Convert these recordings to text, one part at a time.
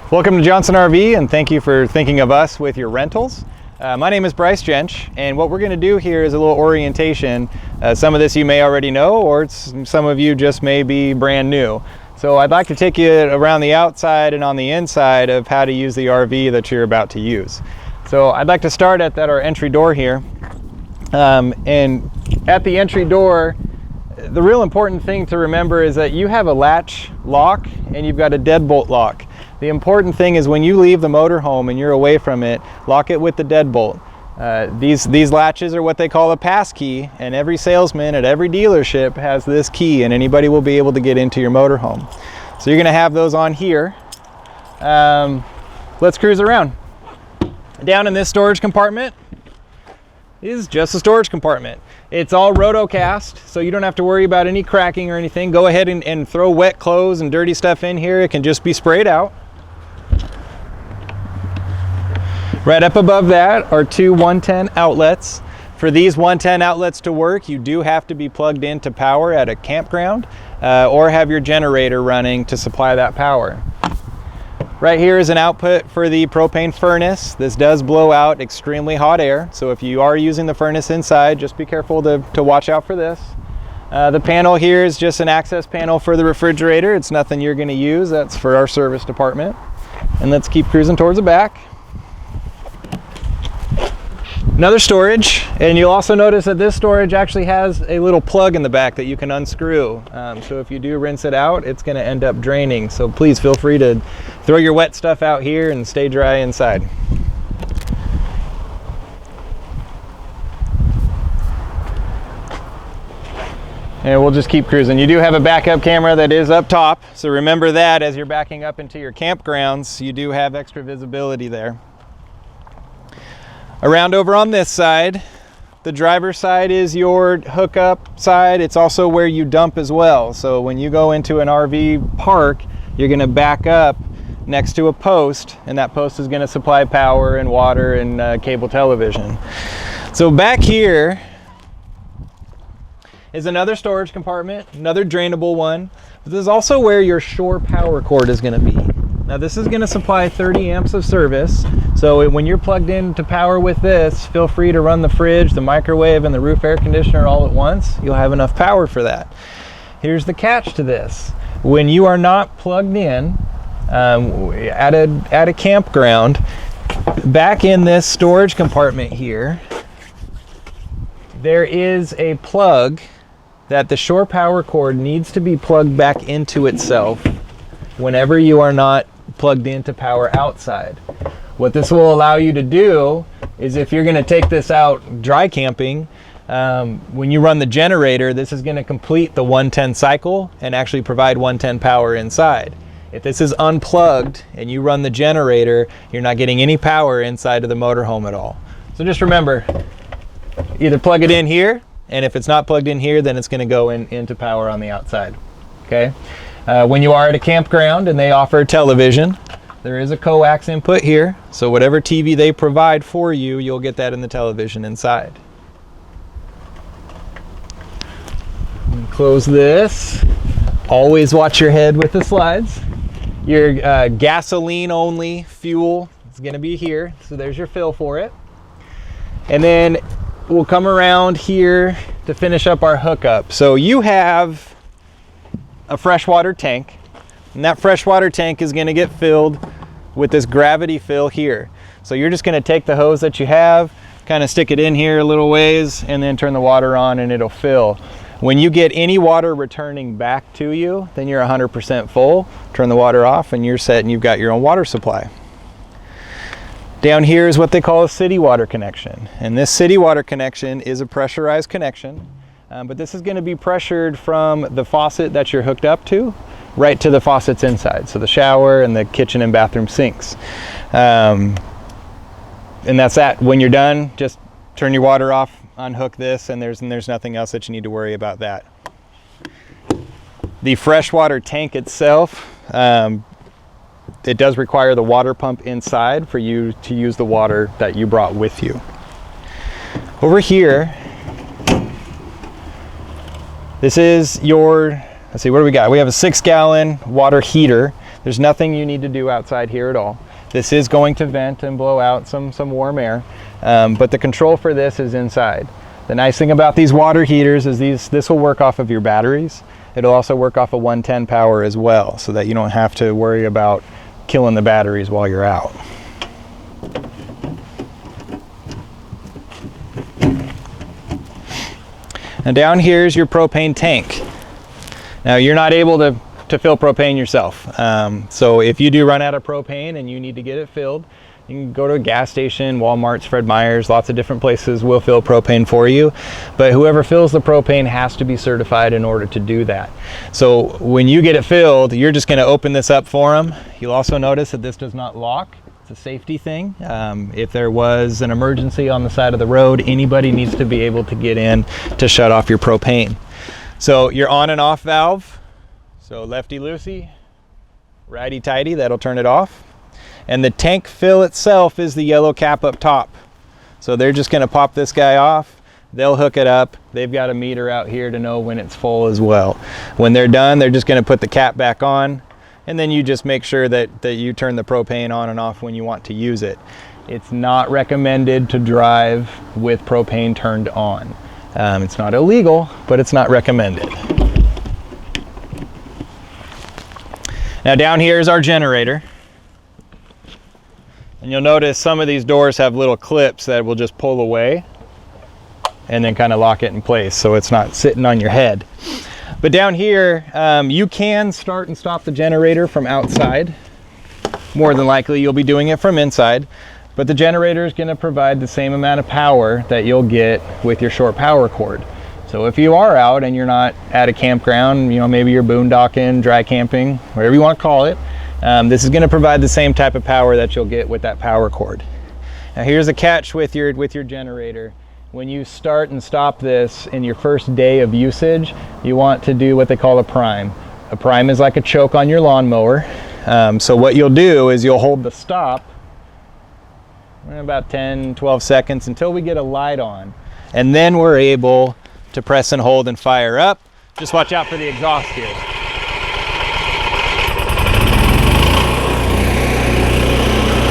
Welcome to Johnson RV, and thank you for thinking of us with your rentals. My name is Bryce Jench, and what we're going to do here is a little orientation. Some of this you may already know, or some of you just may be brand new. So I'd like to take you around the outside and on the inside of how to use the RV that you're about to use. So I'd like to start at our entry door here. And at the entry door, the real important thing to remember is that you have a latch lock and you've got a deadbolt lock. The important thing is when you leave the motorhome and you're away from it, lock it with the deadbolt. These latches are what they call a pass key, and every salesman at every dealership has this key, and anybody will be able to get into your motorhome. So you're going to have those on here. Let's cruise around. Down in this storage compartment is just a storage compartment. It's all rotocast, so you don't have to worry about any cracking or anything. Go ahead and throw wet clothes and dirty stuff in here. It can just be sprayed out. Right up above that are two 110 outlets. For these 110 outlets to work, you do have to be plugged into power at a campground or have your generator running to supply that power. Right here is an output for the propane furnace. This does blow out extremely hot air, so if you are using the furnace inside, just be careful to watch out for this. The panel here is just an access panel for the refrigerator. It's nothing you're going to use. That's for our service department. And let's keep cruising towards the back. Another storage, and you'll also notice that this storage actually has a little plug in the back that you can unscrew. So if you do rinse it out, it's going to end up draining. So please feel free to throw your wet stuff out here and stay dry inside. And we'll just keep cruising. You do have a backup camera that is up top, so remember that as you're backing up into your campgrounds, you do have extra visibility there. Around over on this side, the driver's side is your hookup side. It's also where you dump as well. So when you go into an RV park, you're going to back up next to a post, and that post is going to supply power and water and cable television. So back here is another storage compartment, another drainable one. But this is also where your shore power cord is going to be. Now this is going to supply 30 amps of service, so when you're plugged into power with this, feel free to run the fridge, the microwave, and the roof air conditioner all at once. You'll have enough power for that. Here's the catch to this. When you are not plugged in at a campground, back in this storage compartment here, there is a plug that the shore power cord needs to be plugged back into itself whenever you are not plugged into power outside. What this will allow you to do is, if you're going to take this out dry camping, when you run the generator, this is going to complete the 110 cycle and actually provide 110 power inside. If this is unplugged and you run the generator, you're not getting any power inside of the motorhome at all. So just remember, either plug it in here, and if it's not plugged in here, then it's going to go into power on the outside. Okay? When you are at a campground and they offer television, there is a coax input here, so whatever TV they provide for you, you'll get that in the television inside. Close this. Always watch your head with the slides. Your gasoline only fuel is going to be here, so there's your fill for it. And then we'll come around here to finish up our hookup. So you have a freshwater tank, and that freshwater tank is going to get filled with this gravity fill here. So you're just going to take the hose that you have, kind of stick it in here a little ways, and then turn the water on and it'll fill. When you get any water returning back to you, then you're 100% full. Turn the water off and you're set, and you've got your own water supply. Down here is what they call a city water connection, and this city water connection is a pressurized connection. But this is going to be pressured from the faucet that you're hooked up to right to the faucets inside, so the shower and the kitchen and bathroom sinks. And that's that. When you're done, just turn your water off, unhook this, and there's nothing else that you need to worry about that. The freshwater tank itself, it does require the water pump inside for you to use the water that you brought with you. Over here, this is your, let's see, what do we got? We have a 6-gallon water heater. There's nothing you need to do outside here at all. This is going to vent and blow out some warm air, but the control for this is inside. The nice thing about these water heaters is this will work off of your batteries. It'll also work off of 110 power as well, so that you don't have to worry about killing the batteries while you're out. And down here is your propane tank. Now you're not able to fill propane yourself. So if you do run out of propane and you need to get it filled, you can go to a gas station, Walmart's, Fred Meyer's, lots of different places will fill propane for you. But whoever fills the propane has to be certified in order to do that. So when you get it filled, you're just going to open this up for them. You'll also notice that this does not lock. It's a safety thing. If there was an emergency on the side of the road, anybody needs to be able to get in to shut off your propane. So your on and off valve, so lefty loosey, righty tighty, that'll turn it off. And the tank fill itself is the yellow cap up top. So they're just going to pop this guy off. They'll hook it up. They've got a meter out here to know when it's full as well. When they're done, they're just going to put the cap back on. And then you just make sure that you turn the propane on and off when you want to use it. It's not recommended to drive with propane turned on. It's not illegal, but it's not recommended. Now down here is our generator. And you'll notice some of these doors have little clips that will just pull away and then kind of lock it in place so it's not sitting on your head. But down here, you can start and stop the generator from outside. More than likely, you'll be doing it from inside. But the generator is going to provide the same amount of power that you'll get with your short power cord. So if you are out and you're not at a campground, you know, maybe you're boondocking, dry camping, whatever you want to call it, this is going to provide the same type of power that you'll get with that power cord. Now here's a catch with your generator. When you start and stop this in your first day of usage, you want to do what they call a prime. A prime is like a choke on your lawnmower. So what you'll do is you'll hold the stop about 10-12 seconds until we get a light on. And then we're able to press and hold and fire up. Just watch out for the exhaust here.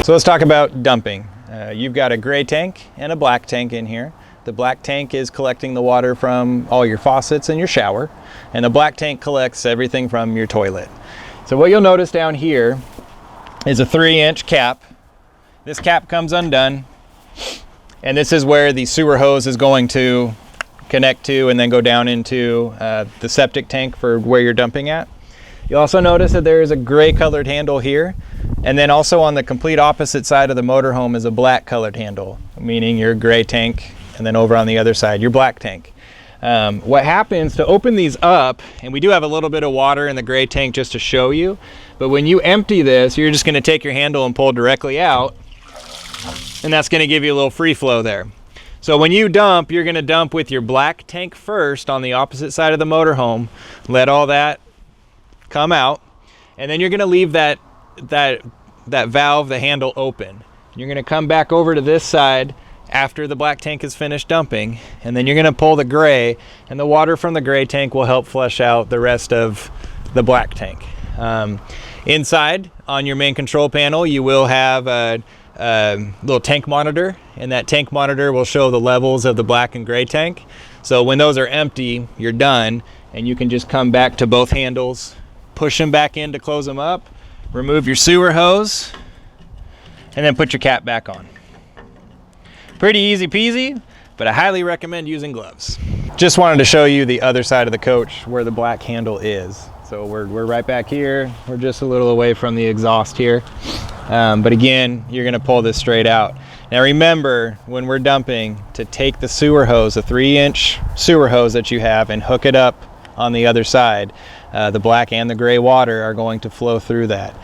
So let's talk about dumping. You've got a gray tank and a black tank in here. The black tank is collecting the water from all your faucets and your shower, and the black tank collects everything from your toilet. So what you'll notice down here is a 3-inch cap. This cap comes undone, and this is where the sewer hose is going to connect to and then go down into the septic tank for where you're dumping at. You'll also notice that there is a gray colored handle here, and then also on the complete opposite side of the motorhome is a black colored handle, meaning your gray tank, and then over on the other side your black tank. What happens to open these up, and we do have a little bit of water in the gray tank just to show you, but when you empty this, you're just going to take your handle and pull directly out, and that's going to give you a little free flow there. So when you dump, you're going to dump with your black tank first on the opposite side of the motorhome, let all that come out, and then you're going to leave that valve, the handle, open. You're going to come back over to this side after the black tank is finished dumping, and then you're going to pull the gray, and the water from the gray tank will help flush out the rest of the black tank. Inside on your main control panel, you will have a little tank monitor, and that tank monitor will show the levels of the black and gray tank. So when those are empty, you're done, and you can just come back to both handles, push them back in to close them up, remove your sewer hose, and then put your cap back on. Pretty easy peasy, but I highly recommend using gloves. Just wanted to show you the other side of the coach where the black handle is. So we're right back here. We're just a little away from the exhaust here. But again, you're gonna pull this straight out. Now remember, when we're dumping, to take the sewer hose, a 3-inch sewer hose that you have, and hook it up on the other side. The black and the gray water are going to flow through that.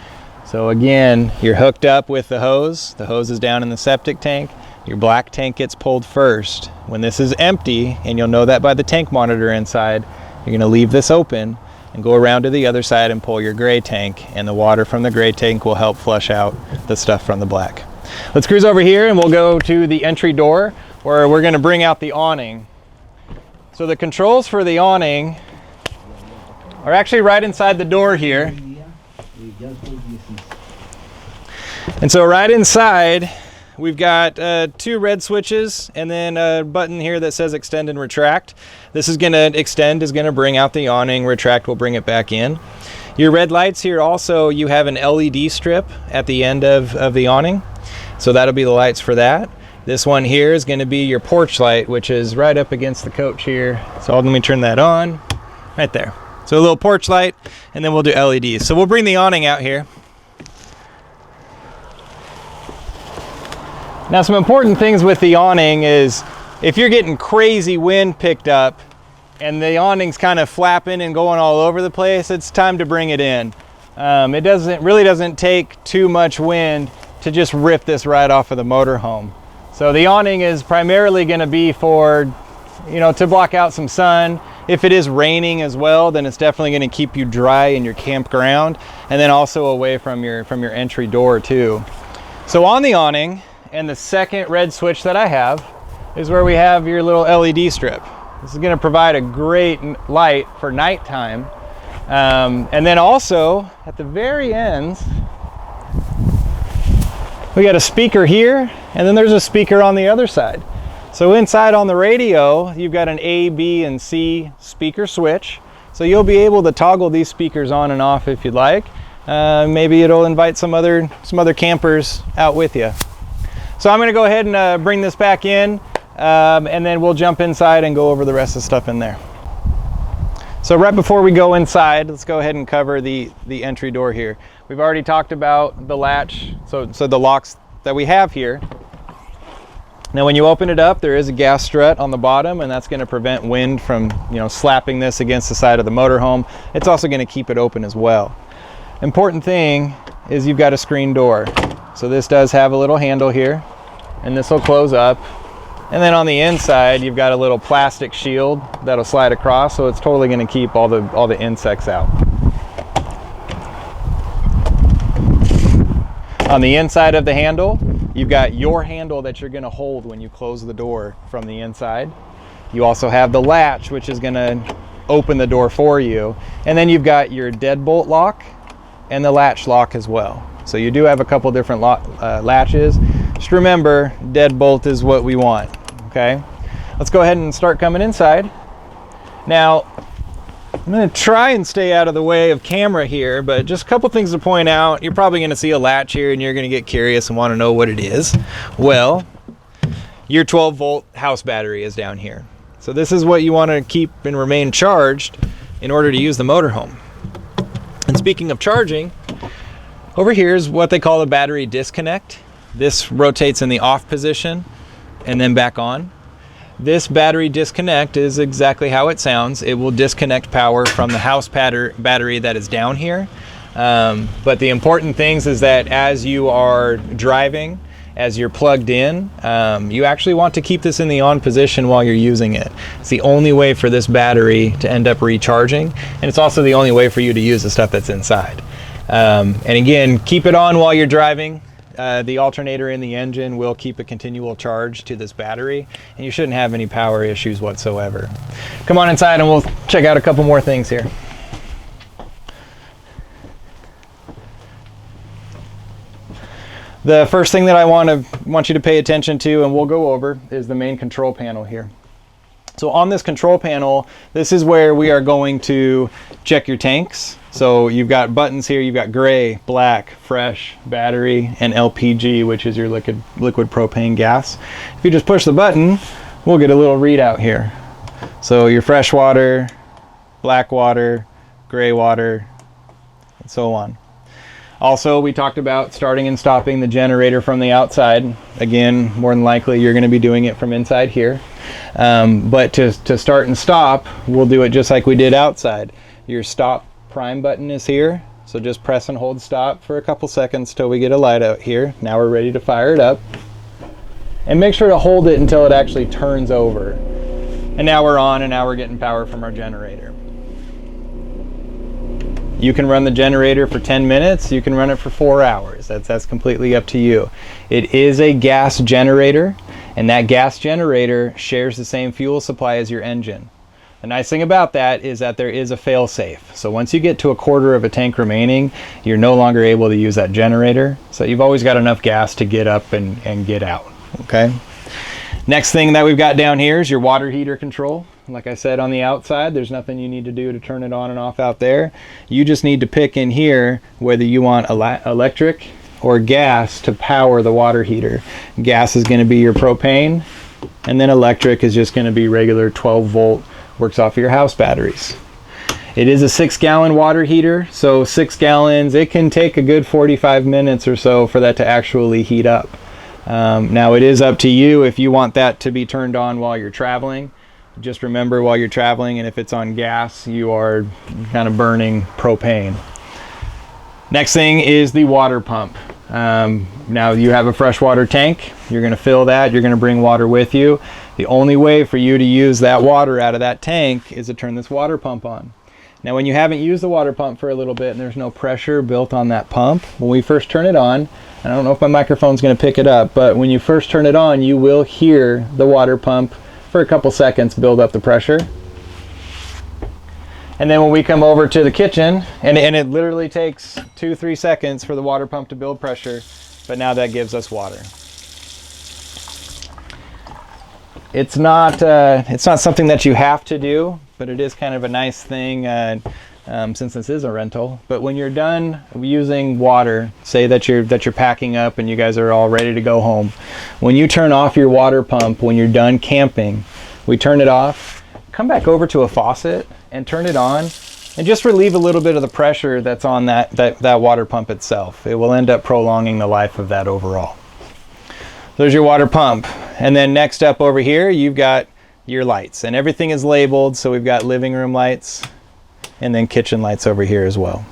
So again, you're hooked up with the hose. The hose is down in the septic tank. Your black tank gets pulled first. When this is empty, and you'll know that by the tank monitor inside, you're gonna leave this open and go around to the other side and pull your gray tank, and the water from the gray tank will help flush out the stuff from the black. Let's cruise over here and we'll go to the entry door where we're gonna bring out the awning. So the controls for the awning are actually right inside the door here. And so right inside, we've got 2 red switches and then a button here that says extend and retract. This is going to extend, is going to bring out the awning, retract will bring it back in. Your red lights here also, you have an LED strip at the end of the awning. So that'll be the lights for that. This one here is going to be your porch light, which is right up against the coach here. So let me turn that on right there. So a little porch light, and then we'll do LEDs. So we'll bring the awning out here. Now some important things with the awning is if you're getting crazy wind picked up and the awning's kind of flapping and going all over the place, it's time to bring it in. It really doesn't take too much wind to just rip this right off of the motorhome. So the awning is primarily going to be for, to block out some sun. If it is raining as well, then it's definitely going to keep you dry in your campground, and then also away from your entry door too. So on the awning, and the second red switch that I have is where we have your little LED strip. This is going to provide a great light for nighttime. And then also at the very end, we got a speaker here, and then there's a speaker on the other side. So inside on the radio, you've got an A, B, and C speaker switch. So you'll be able to toggle these speakers on and off if you'd like. Maybe it'll invite some other campers out with you. So I'm going to go ahead and bring this back in, and then we'll jump inside and go over the rest of the stuff in there. So right before we go inside, let's go ahead and cover the entry door here. We've already talked about the latch, so the locks that we have here. Now when you open it up, there is a gas strut on the bottom, and that's going to prevent wind from slapping this against the side of the motorhome. It's also going to keep it open as well. Important thing is you've got a screen door. So this does have a little handle here, and this will close up. And then on the inside, you've got a little plastic shield that'll slide across, so it's totally going to keep all the insects out. On the inside of the handle, you've got your handle that you're going to hold when you close the door from the inside. You also have the latch, which is going to open the door for you. And then you've got your deadbolt lock and the latch lock as well. So you do have a couple different latches. Just remember, deadbolt is what we want, okay? Let's go ahead and start coming inside. Now, I'm going to try and stay out of the way of camera here, but just a couple things to point out. You're probably going to see a latch here and you're going to get curious and want to know what it is. Well, your 12-volt house battery is down here. So this is what you want to keep and remain charged in order to use the motorhome. And speaking of charging, over here is what they call a battery disconnect. This rotates in the off position and then back on. This battery disconnect is exactly how it sounds. It will disconnect power from the house battery that is down here. But the important things is that as you are driving, as you're plugged in, you actually want to keep this in the on position while you're using it. It's the only way for this battery to end up recharging, and it's also the only way for you to use the stuff that's inside. And again, keep it on while you're driving. The alternator in the engine will keep a continual charge to this battery, and you shouldn't have any power issues whatsoever. Come on inside and we'll check out a couple more things here. The first thing that I want you to pay attention to, and we'll go over, is the main control panel here. So on this control panel, this is where we are going to check your tanks. So you've got buttons here, you've got gray, black, fresh, battery, and LPG, which is your liquid propane gas. If you just push the button, we'll get a little readout here. So your fresh water, black water, gray water, and so on. Also, we talked about starting and stopping the generator from the outside. Again, more than likely you're going to be doing it from inside here. But to start and stop, we'll do it just like we did outside. Your stop prime button is here, so just press and hold stop for a couple seconds till we get a light out here. Now we're ready to fire it up. And make sure to hold it until it actually turns over. And now we're on, and now we're getting power from our generator. You can run the generator for 10 minutes, you can run it for 4 hours. That's completely up to you. It is a gas generator, and that gas generator shares the same fuel supply as your engine. The nice thing about that is that there is a fail safe. So once you get to a quarter of a tank remaining, you're no longer able to use that generator. So you've always got enough gas to get up and get out, okay? Next thing that we've got down here is your water heater control. Like I said, on the outside, there's nothing you need to do to turn it on and off out there. You just need to pick in here whether you want electric or gas to power the water heater. Gas is gonna be your propane, and then electric is just gonna be regular 12 volt, works off of your house batteries. It is a 6-gallon water heater, so 6 gallons, it can take a good 45 minutes or so for that to actually heat up. Now it is up to you if you want that to be turned on while you're traveling. Just remember, while you're traveling and if it's on gas, you are kind of burning propane. Next thing is the water pump. Now you have a freshwater tank, you're going to fill that, you're going to bring water with you. The only way for you to use that water out of that tank is to turn this water pump on. Now when you haven't used the water pump for a little bit and there's no pressure built on that pump, when we first turn it on, and I don't know if my microphone's going to pick it up, but when you first turn it on, you will hear the water pump for a couple seconds build up the pressure. And then when we come over to the kitchen, and it literally takes 2-3 seconds for the water pump to build pressure, but now that gives us water. It's not something that you have to do, but it is kind of a nice thing since this is a rental. But when you're done using water, say that you're packing up and you guys are all ready to go home, when you turn off your water pump, when you're done camping, we turn it off, come back over to a faucet and turn it on, and just relieve a little bit of the pressure that's on that water pump itself. It will end up prolonging the life of that overall. There's your water pump. And then next up over here, you've got your lights, and everything is labeled. So we've got living room lights and then kitchen lights over here as well.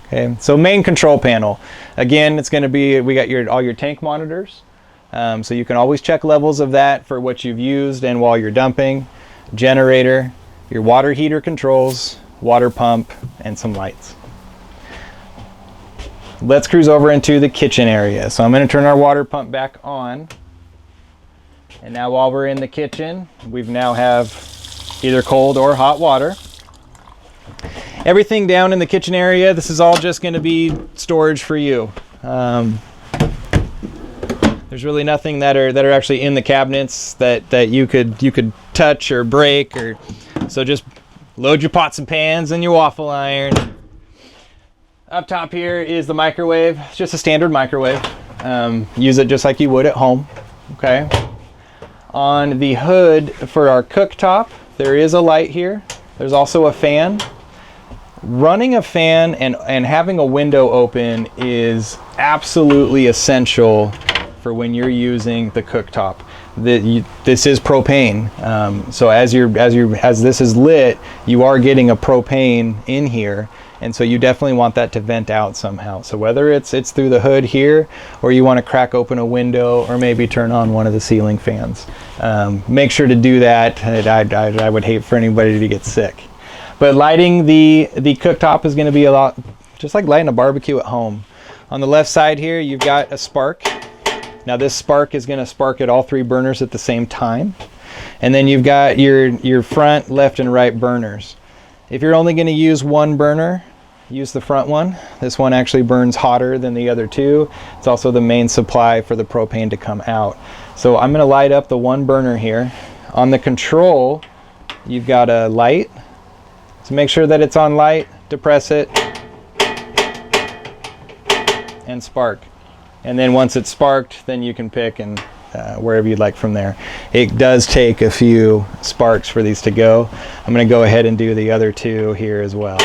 Okay, so main control panel. Again, it's going to be, we got all your tank monitors. So you can always check levels of that for what you've used and while you're dumping. Generator, your water heater controls, water pump, and some lights. Let's cruise over into the kitchen area. So I'm going to turn our water pump back on. And now while we're in the kitchen, we now have either cold or hot water. Everything down in the kitchen area, this is all just going to be storage for you. There's really nothing that are actually in the cabinets that you could touch or break, or so just load your pots and pans and your waffle iron. Up top here is the microwave. It's just a standard microwave. Use it just like you would at home. Okay. On the hood for our cooktop, there is a light here. There's also a fan. Running a fan and having a window open is absolutely essential for when you're using the cooktop. This is propane. So as this is lit, you are getting a propane in here. And so you definitely want that to vent out somehow. So whether it's through the hood here, or you want to crack open a window, or maybe turn on one of the ceiling fans, make sure to do that. I would hate for anybody to get sick. But lighting the cooktop is going to be a lot just like lighting a barbecue at home. On the left side here, you've got a spark. Now this spark is going to spark at all 3 burners at the same time. And then you've got your front, left, and right burners. If you're only going to use one burner, use the front one. This one actually burns hotter than the other 2. It's also the main supply for the propane to come out. So I'm going to light up the one burner here. On the control, you've got a light. So make sure that it's on light, depress it, and spark. And then once it's sparked, then you can pick and wherever you'd like from there. It does take a few sparks for these to go. I'm going to go ahead and do the other 2 here as well.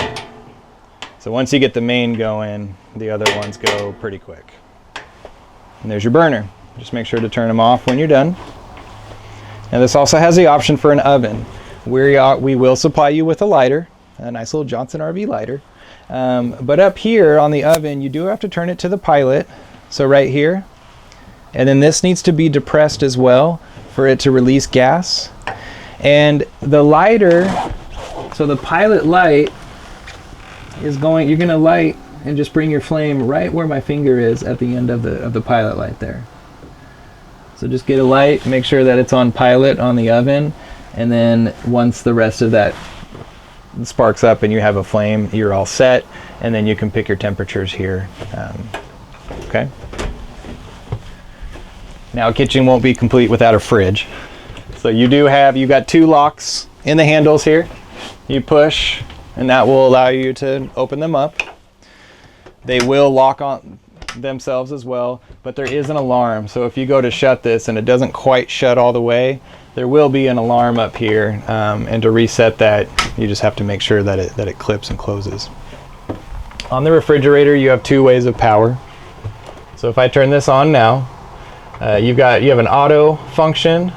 So once you get the main going, the other ones go pretty quick. And there's your burner. Just make sure to turn them off when you're done. Now this also has the option for an oven. We will supply you with a lighter, a nice little Johnson RV lighter. But up here on the oven, you do have to turn it to the pilot. So right here. And then this needs to be depressed as well for it to release gas. And the lighter, so the pilot light is going, you're going to light and just bring your flame right where my finger is at the end of the pilot light there. So just get a light, make sure that it's on pilot on the oven, And then once the rest of that sparks up and you have a flame, you're all set, and then you can pick your temperatures here. Okay. Now a kitchen won't be complete without a fridge. So you got 2 locks in the handles here. You push and that will allow you to open them up. They will lock on themselves as well, but there is an alarm. So if you go to shut this and it doesn't quite shut all the way, there will be an alarm up here, and to reset that, you just have to make sure that it clips and closes. On the refrigerator, you have 2 ways of power. So if I turn this on now, you have an auto function,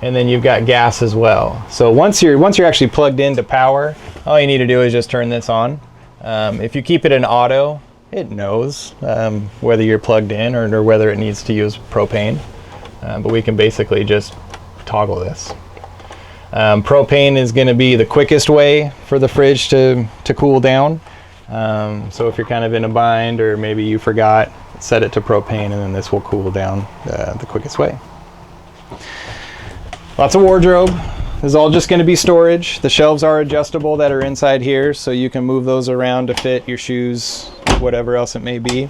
and then you've got gas as well. So once you're actually plugged into power, all you need to do is just turn this on. If you keep it in auto, it knows whether you're plugged in or whether it needs to use propane. But we can basically just toggle this. Propane is going to be the quickest way for the fridge to cool down. So if you're kind of in a bind or maybe you forgot, set it to propane and then this will cool down the quickest way. Lots of wardrobe. This is all just going to be storage. The shelves are adjustable that are inside here, so you can move those around to fit your shoes, whatever else it may be.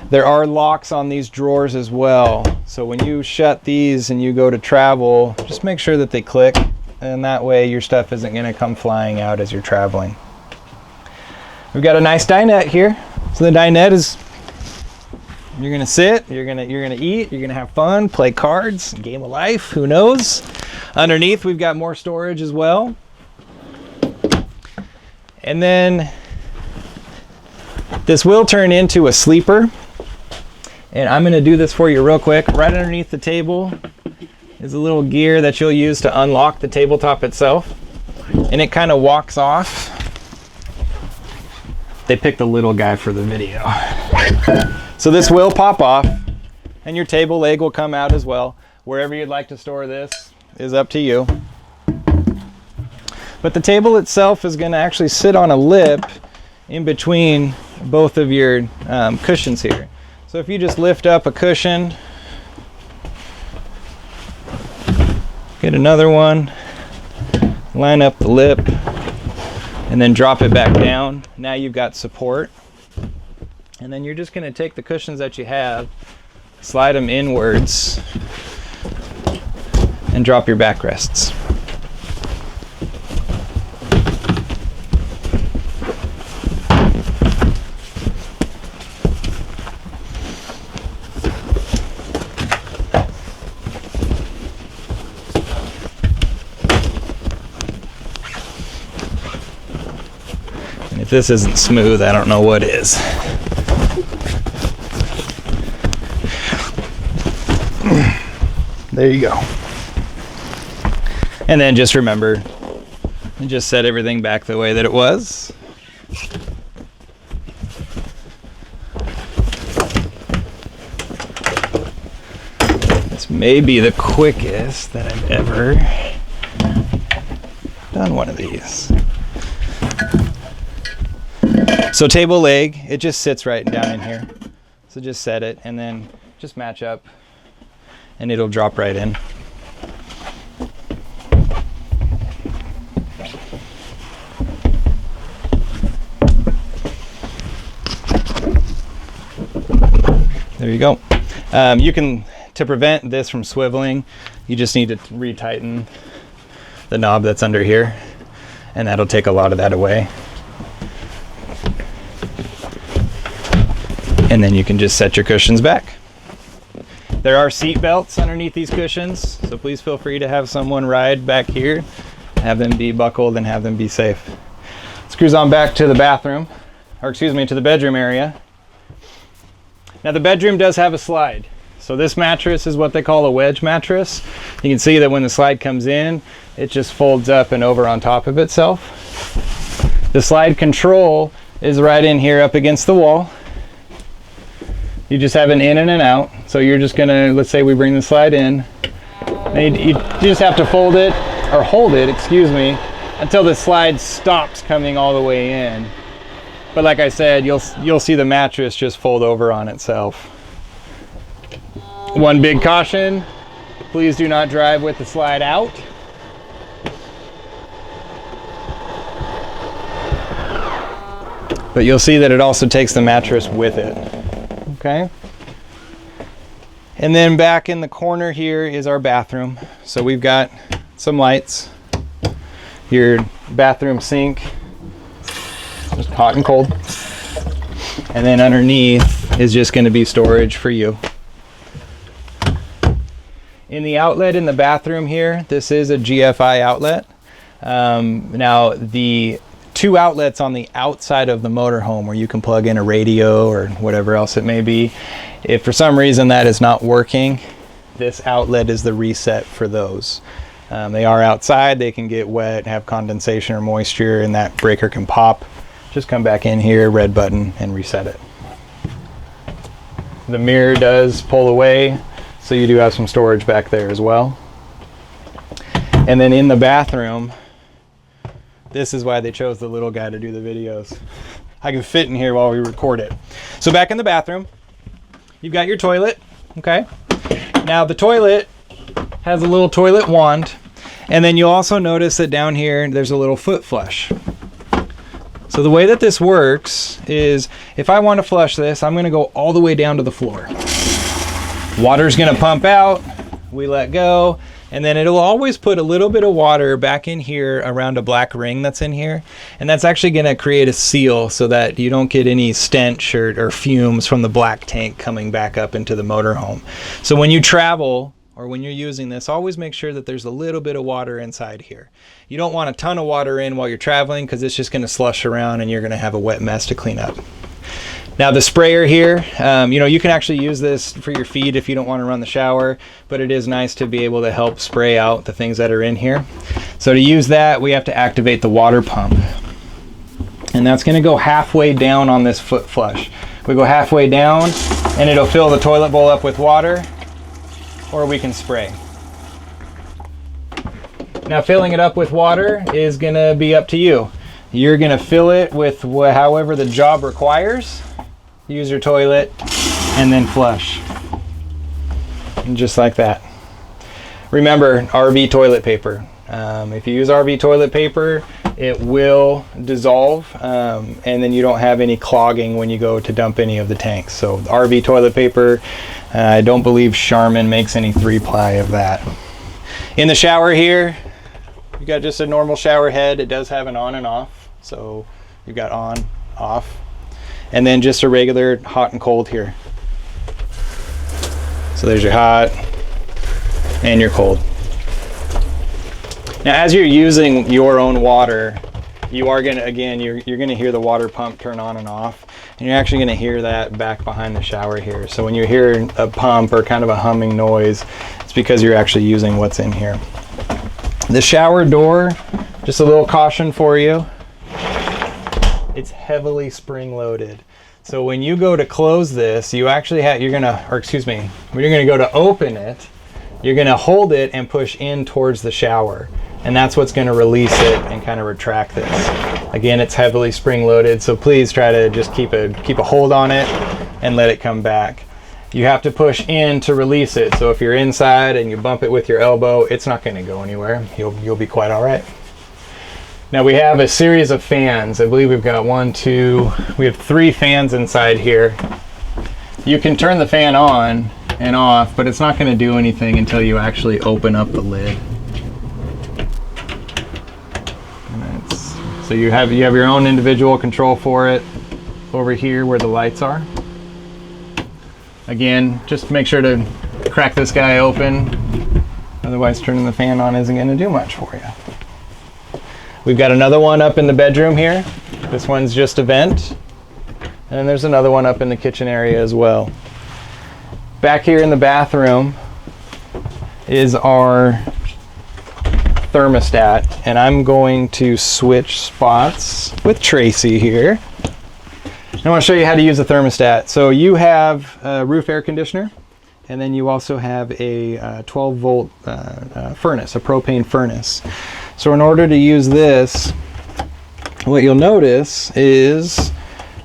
There are locks on these drawers as well. So when you shut these and you go to travel, just make sure that they click, and that way your stuff isn't going to come flying out as you're traveling. We've got a nice dinette here. So the dinette is, you're going to sit, you're going to eat, you're going to have fun, play cards, game of life, who knows. Underneath we've got more storage as well. And then this will turn into a sleeper. And I'm going to do this for you real quick. Right underneath the table is a little gear that you'll use to unlock the tabletop itself. And it kind of walks off. They picked the little guy for the video. So this will pop off and your table leg will come out as well. Wherever you'd like to store this is up to you. But the table itself is going to actually sit on a lip in between both of your cushions here. So if you just lift up a cushion, get another one, line up the lip, and then drop it back down. Now you've got support. And then you're just going to take the cushions that you have, slide them inwards, and drop your backrests. If this isn't smooth, I don't know what is. There you go. And then just remember, and just set everything back the way that it was. This may be the quickest that I've ever done one of these. So table leg, it just sits right down in here. So just set it and then just match up and it'll drop right in. There you go. To prevent this from swiveling, you just need to retighten the knob that's under here and that'll take a lot of that away. And then you can just set your cushions back. There are seat belts underneath these cushions, so please feel free to have someone ride back here, have them be buckled and have them be safe. Screws on back to the bathroom, or excuse me, to the bedroom area. Now the bedroom does have a slide. So this mattress is what they call a wedge mattress. You can see that when the slide comes in, it just folds up and over on top of itself. The slide control is right in here up against the wall. You just have an in and an out. So you're just gonna, let's say we bring the slide in. You just have to fold it, or hold it, excuse me, until the slide stops coming all the way in. But like I said, you'll see the mattress just fold over on itself. One big caution, Please do not drive with the slide out. But you'll see that it also takes the mattress with it. Okay. And then back in the corner here is our bathroom. So we've got some lights. Your bathroom sink, just hot and cold. And then underneath is just going to be storage for you. In the outlet in the bathroom here, this is a GFI outlet. Now the two outlets on the outside of the motorhome where you can plug in a radio or whatever else it may be. If for some reason that is not working, this outlet is the reset for those. They are outside, they can get wet, have condensation or moisture, and that breaker can pop. Just come back in here, red button, and reset it. The mirror does pull away, so you do have some storage back there as well. And then in the bathroom, this is why they chose the little guy to do the videos. I can fit in here while we record it. So back in the bathroom, you've got your toilet, okay? Now the toilet has a little toilet wand, and then you'll also notice that down here there's a little foot flush. So the way that this works is if I want to flush this, I'm going to go all the way down to the floor. Water's going to pump out, we let go, and then it'll always put a little bit of water back in here around a black ring that's in here. And that's actually going to create a seal so that you don't get any stench or fumes from the black tank coming back up into the motorhome. So when you travel or when you're using this, always make sure that there's a little bit of water inside here. You don't want a ton of water in while you're traveling because it's just going to slush around and you're going to have a wet mess to clean up. Now the sprayer here, you can actually use this for your feet if you don't want to run the shower, but it is nice to be able to help spray out the things that are in here. So to use that, we have to activate the water pump. And that's going to go halfway down on this foot flush. We go halfway down and it'll fill the toilet bowl up with water, or we can spray. Now filling it up with water is going to be up to you. You're going to fill it with however the job requires. Use your toilet and then flush. And just like that. Remember, RV toilet paper. If you use RV toilet paper, it will dissolve and then you don't have any clogging when you go to dump any of the tanks. So RV toilet paper, I don't believe Charmin makes any 3-ply of that. In the shower here, you got just a normal shower head. It does have an on and off. So you've got on, off, and then just a regular hot and cold here. So there's your hot and your cold. Now as you're using your own water, you are gonna, again, you're gonna hear the water pump turn on and off, and you're actually gonna hear that back behind the shower here. So when you hear a pump or kind of a humming noise, it's because you're actually using what's in here. The shower door, just a little caution for you. It's heavily spring loaded. So when you go to close this, you actually have, when you're gonna go to open it, you're gonna hold it and push in towards the shower. And that's what's gonna release it and kind of retract this. Again, it's heavily spring loaded, so please try to just keep a hold on it and let it come back. You have to push in to release it. So if you're inside and you bump it with your elbow, it's not gonna go anywhere. You'll be quite all right. Now we have a series of fans. I believe we've got we have 3 fans inside here. You can turn the fan on and off, but it's not going to do anything until you actually open up the lid. So you have your own individual control for it over here where the lights are. Again, just make sure to crack this guy open. Otherwise turning the fan on isn't going to do much for you. We've got another one up in the bedroom here. This one's just a vent. And there's another one up in the kitchen area as well. Back here in the bathroom is our thermostat. And I'm going to switch spots with Tracy here. I want to show you how to use a thermostat. So you have a roof air conditioner, and then you also have a 12-volt furnace, a propane furnace. So in order to use this, what you'll notice is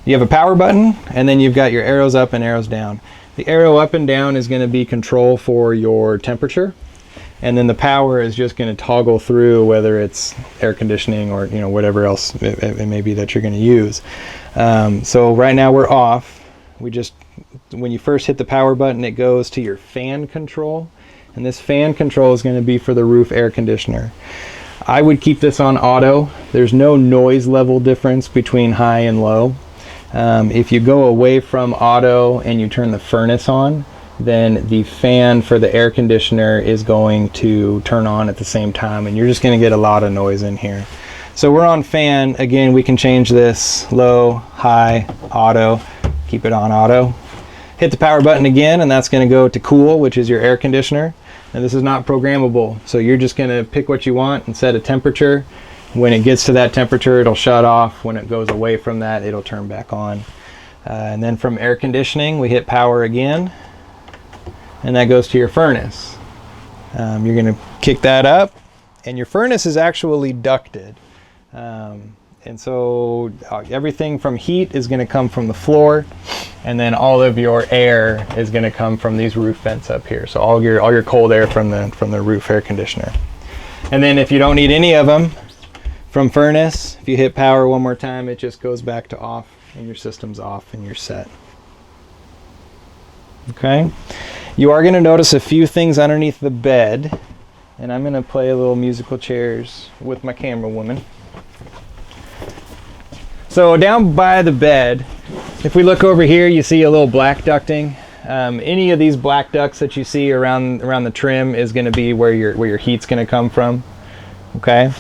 you have a power button, and then you've got your arrows up and arrows down. The arrow up and down is going to be control for your temperature, and then the power is just going to toggle through whether it's air conditioning or whatever else it may be that you're going to use. So right now we're off. When you first hit the power button, it goes to your fan control, and this fan control is going to be for the roof air conditioner. I would keep this on auto. There's no noise level difference between high and low. If you go away from auto and you turn the furnace on, then the fan for the air conditioner is going to turn on at the same time, and you're just going to get a lot of noise in here. So we're on fan. Again, we can change this low, high, auto, keep it on auto. Hit the power button again, and that's going to go to cool, which is your air conditioner. And this is not programmable, so you're just going to pick what you want and set a temperature. When it gets to that temperature, it'll shut off. When it goes away from that, it'll turn back on. And then from air conditioning, we hit power again, and that goes to your furnace. You're going to kick that up, and your furnace is actually ducted. And so everything from heat is going to come from the floor, and then all of your air is going to come from these roof vents up here. So all your cold air from the roof air conditioner. And then if you don't need any of them from furnace, if you hit power one more time, it just goes back to off, and your system's off and you're set. Okay, you are going to notice a few things underneath the bed, and I'm going to play a little musical chairs with my camera woman. So down by the bed, if we look over here, you see a little black ducting. Any of these black ducts that you see around the trim is going to be where your heat's going to come from. Okay,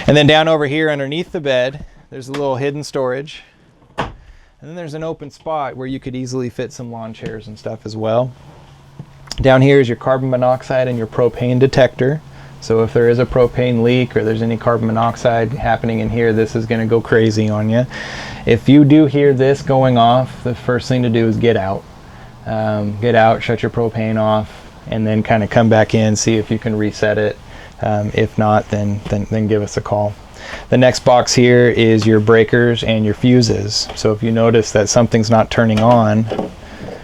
and then down over here underneath the bed, there's a little hidden storage, and then there's an open spot where you could easily fit some lawn chairs and stuff as well. Down here is your carbon monoxide and your propane detector. So if there is a propane leak or there's any carbon monoxide happening in here, this is going to go crazy on you. If you do hear this going off, the first thing to do is get out. Get out, shut your propane off, and then kind of come back in, see if you can reset it. If not, then give us a call. The next box here is your breakers and your fuses. So if you notice that something's not turning on,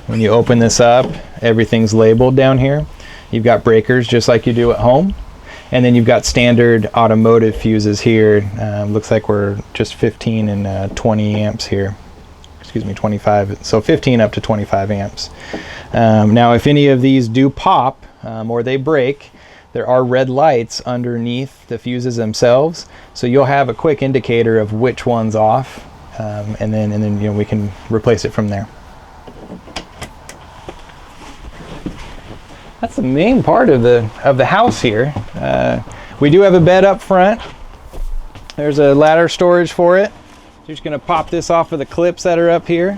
when you open this up, everything's labeled down here. You've got breakers just like you do at home. And then you've got standard automotive fuses here. Looks like we're just 15 and 20 amps here. Excuse me, 25. So 15 up to 25 amps. Now, if any of these do pop or they break, there are red lights underneath the fuses themselves. So you'll have a quick indicator of which one's off, and then we can replace it from there. That's the main part of the house here. We do have a bed up front. There's a ladder storage for it. You're just going to pop this off of the clips that are up here.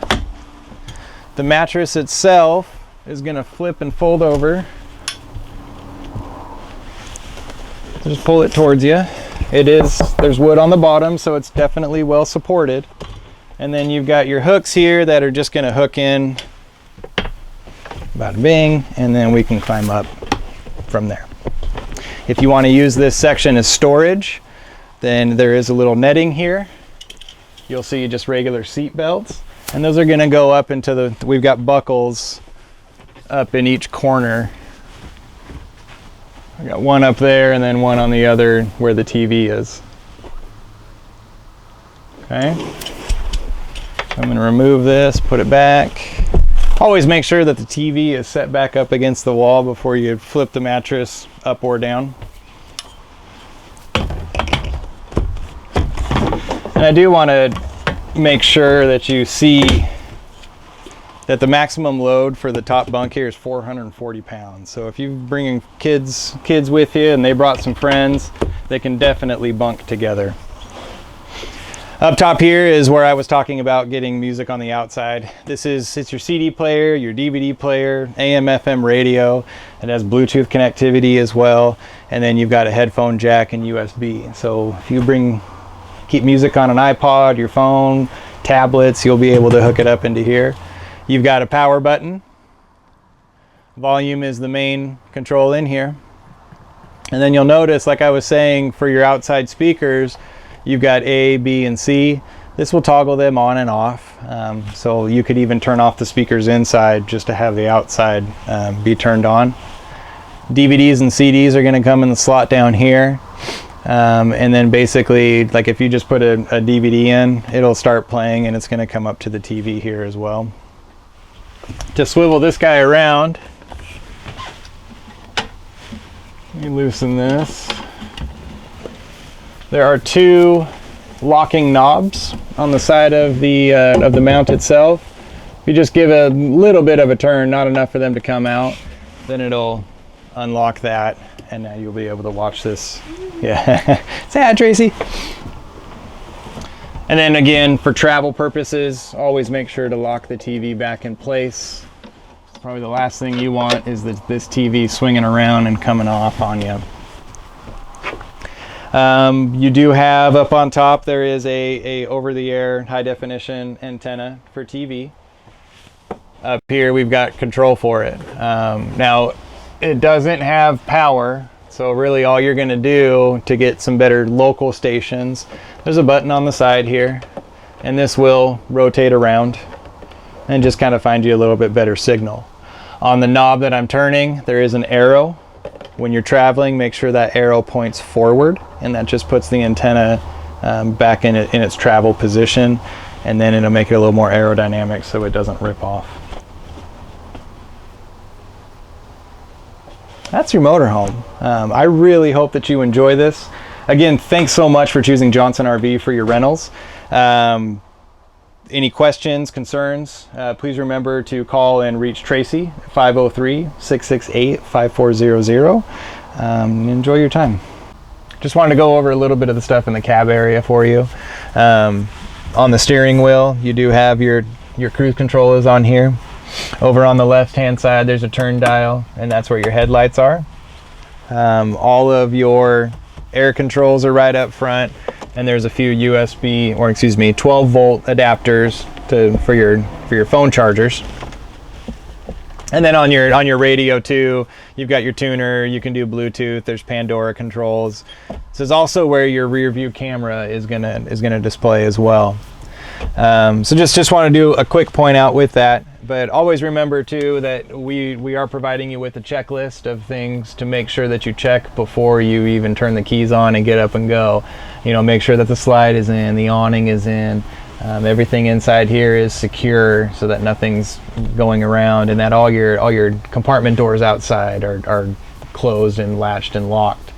The mattress itself is going to flip and fold over. Just pull it towards you. There's wood on the bottom, so it's definitely well supported. And then you've got your hooks here that are just going to hook in. Bada bing, and then we can climb up from there. If you want to use this section as storage, then there is a little netting here. You'll see just regular seat belts, and those are going to go up into we've got buckles up in each corner. I got one up there and then one on the other where the TV is. Okay, I'm going to remove this, put it back. Always make sure that the TV is set back up against the wall before you flip the mattress up or down. And I do want to make sure that you see that the maximum load for the top bunk here is 440 pounds. So if you're bringing kids with you and they brought some friends, they can definitely bunk together. Up top here is where I was talking about getting music on the outside. It's your CD player, your DVD player, AM, FM radio. It has Bluetooth connectivity as well. And then you've got a headphone jack and USB. So if you keep music on an iPod, your phone, tablets, you'll be able to hook it up into here. You've got a power button. Volume is the main control in here. And then you'll notice, like I was saying, for your outside speakers, you've got A, B, and C. This will toggle them on and off. So you could even turn off the speakers inside just to have the outside be turned on. DVDs and CDs are going to come in the slot down here. And then basically, like if you just put a DVD in, it'll start playing and it's going to come up to the TV here as well. To swivel this guy around, let me loosen this. There are two locking knobs on the side of the mount itself. If you just give a little bit of a turn, not enough for them to come out, then it'll unlock that, and now you'll be able to watch this. Yeah, say hi, Tracy. And then again, for travel purposes, always make sure to lock the TV back in place. Probably the last thing you want is this TV swinging around and coming off on you. You do have up on top, there is a over-the-air high definition antenna for TV. Up here we've got control for it. Now it doesn't have power, so really all you're going to do to get some better local stations, there's a button on the side here, and this will rotate around and just kind of find you a little bit better signal. On the knob that I'm turning, there is an arrow. When you're traveling, make sure that arrow points forward, and that just puts the antenna back in its travel position, and then it'll make it a little more aerodynamic so it doesn't rip off. That's your motorhome. I really hope that you enjoy this. Again, thanks so much for choosing Johnson RV for your rentals. Any questions, concerns, please remember to call and reach Tracy at 503-668-5400. Enjoy your time. Just wanted to go over a little bit of the stuff in the cab area for you. On the steering wheel, you do have your cruise control is on here. Over on the left hand side, there's a turn dial, and that's where your headlights are. All of your air controls are right up front, and there's a few 12 volt adapters for your phone chargers. And then on your radio too, you've got your tuner, you can do Bluetooth, there's Pandora controls. This is also where your rear view camera is gonna display as well. So just want to do a quick point out with that, but always remember too that we are providing you with a checklist of things to make sure that you check before you even turn the keys on and get up and go. You know, make sure that the slide is in, the awning is in, everything inside here is secure so that nothing's going around, and that all your compartment doors outside are closed and latched and locked.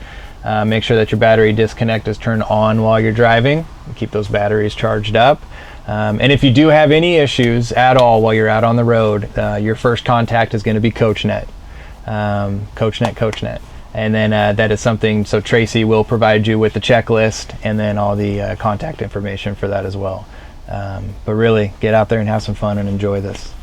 Make sure that your battery disconnect is turned on while you're driving. Keep those batteries charged up. And if you do have any issues at all while you're out on the road, your first contact is going to be CoachNet. CoachNet. And then that is something, so Tracy will provide you with the checklist and then all the contact information for that as well. But really, get out there and have some fun and enjoy this.